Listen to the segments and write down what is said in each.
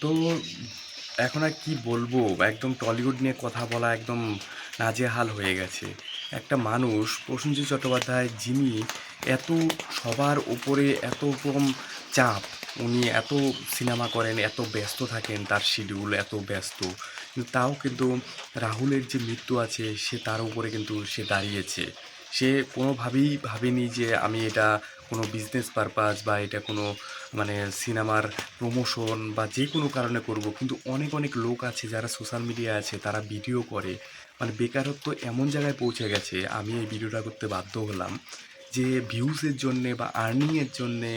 তো এখন আর কি বলবো, একদম টলিউড নিয়ে কথা বলা একদম নাজেহাল হয়ে গেছে। একটা মানুষ প্রসেনজিৎ চট্টোপাধ্যায়, যিনি এত সবার উপরে এত রকম চাপ, উনি এত সিনেমা করেন, এত ব্যস্ত থাকেন, তার শিডিউল এত ব্যস্ত, কিন্তু তাও কিন্তু রাহুলের যে মৃত্যু আছে সে তার উপরে কিন্তু সে দাঁড়িয়েছে। সে কোনোভাবেই ভাবেনি যে আমি এটা কোনো বিজনেস পারপাস বা এটা কোনো মানে সিনেমার প্রমোশন বা যে কোনো কারণে করব। কিন্তু অনেক অনেক লোক আছে যারা সোশ্যাল মিডিয়া আছে, তারা ভিডিও করে, মানে বেকারত্ব এমন জায়গায় পৌঁছে গেছে। আমি এই ভিডিওটা করতে বাধ্য হলাম যে ভিউজের জন্যে বা আর্নিংয়ের জন্যে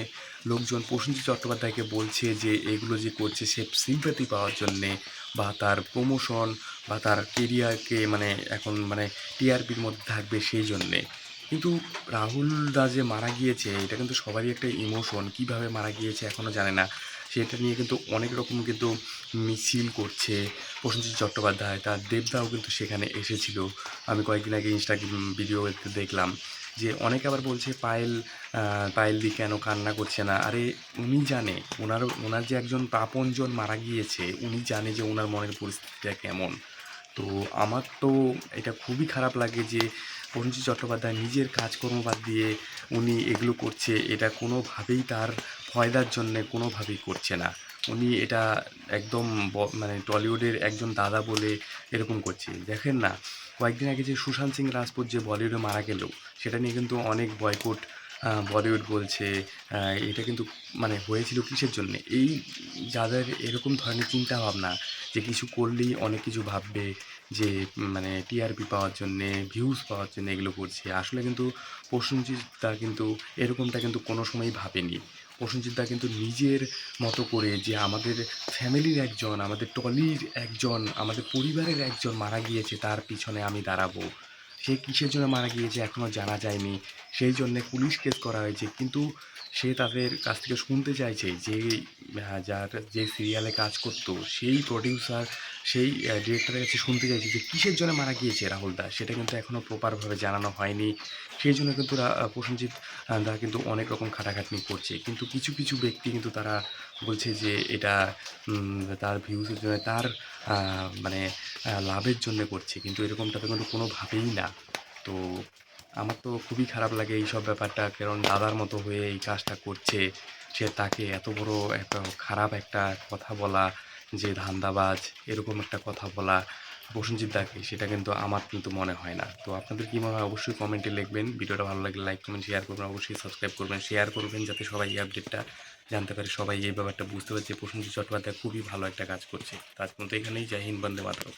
লোকজন প্রসেনজিৎ চট্টোপাধ্যায়কে বলছে যে এগুলো যে করছে সে সিম্প্যাথি পাওয়ার জন্যে বা তার প্রমোশন বা তার কেরিয়ারকে মানে এখন মানে টিআরপির মধ্যে থাকবে সেই জন্যে। কিন্তু রাহুল দা যে মারা গিয়েছে এটা কিন্তু সবারই একটা ইমোশন, কিভাবে মারা গিয়েছে এখনও জানে না। সেটা নিয়ে কিন্তু অনেক রকম কিন্তু মিছিল করছে প্রসেনজিৎ চট্টোপাধ্যায়, তার দেবদাও কিন্তু সেখানে এসেছিল। আমি কয়েকদিন আগে ইনস্টাগ্রাম ভিডিওতে দেখলাম যে অনেকে আবার বলছে পায়েলদি কেন কান্না করছে না। আরে উনি জানে, ওনার যে একজন আপনজন মারা গিয়েছে, উনি জানে যে ওনার মনের পরিস্থিতিটা কেমন। তো আমার তো এটা খুবই খারাপ লাগে যে প্রসেনজিৎ চট্টোপাধ্যায় নিজের কাজকর্ম বাদ দিয়ে উনি এগুলো করছে। এটা কোনোভাবেই তার ফয়দার জন্যে কোনোভাবেই করছে না। উনি এটা একদম মানে টলিউডের একজন দাদা বলে এরকম করছে। দেখেন না, কয়েকদিন আগে যে সুশান্ত সিং রাজপুত যে বলিউডে মারা গেল, সেটা নিয়ে কিন্তু অনেক বয়কট বলিউড বলছে। এটা কিন্তু মানে হয়েছিল কিসের জন্যে? এই যাদের এরকম ধরনের চিন্তাভাবনা যে কিছু করলেই অনেক কিছু ভাববে, যে মানে টিআরপি পাওয়ার জন্যে, ভিউজ পাওয়ার জন্য এগুলো করছে। আসলে কিন্তু প্রসেনজিৎ দা কিন্তু এরকমটা কিন্তু কোনো সময়ই ভাবেনি। প্রসেনজিৎ দা কিন্তু নিজের মতো করে যে আমাদের ফ্যামিলির একজন, আমাদের টলির একজন, আমাদের পরিবারের একজন মারা গিয়েছে, তার পিছনে আমি দাঁড়াবো। সে কিসের জন্য মারা গিয়েছে এখনও জানা যায়নি। সেই জন্যে পুলিশ কেস করা হয়েছে। কিন্তু সে তাদের কাছ থেকে শুনতে চাইছে যে যার যে সিরিয়ালে কাজ করতো সেই প্রডিউসার, সেই ডিরেক্টরের কাছে শুনতে চাইছি যে কিসের জন্য মারা গিয়েছে রাহুল দাস, সেটা কিন্তু এখনও প্রপারভাবে জানানো হয়নি। সেই জন্য কিন্তু প্রসেনজিৎ দা কিন্তু অনেক রকম খাটাখাটনি করছে। কিন্তু কিছু কিছু ব্যক্তি কিন্তু তারা বলছে যে এটা তার ভিউজের জন্য, তার মানে লাভের জন্য করছে, কিন্তু এরকমটা তো কিন্তু কোনোভাবেই না। তো আমার তো খুবই খারাপ লাগে এইসব ব্যাপারটা, কারণ দাদার মতো হয়ে এই কাজটা করছে। সে তাকে এত বড় একটা খারাপ একটা কথা বলা, যে ধান্দাবাজ, এরকম একটা কথা বলা প্রসেনজিৎ দাকে, সেটা কিন্তু আমার কিন্তু মনে হয় না। তো আপনাদের কী মনে হয় অবশ্যই কমেন্টে লিখবেন। ভিডিওটা ভালো লাগলে লাইক কমেন্ট শেয়ার করবেন, অবশ্যই সাবস্ক্রাইব করবেন, শেয়ার করবেন যাতে সবাই এই আপডেটটা জানতে পারে, সবাই এই ব্যাপারটা বুঝতে পারছে প্রসেনজিৎ চট্টোপাধ্যায় খুবই ভালো একটা কাজ করছে। তো আজ পর্যন্ত এখানেই। জয় হিন্দ, বন্দে মাতরম।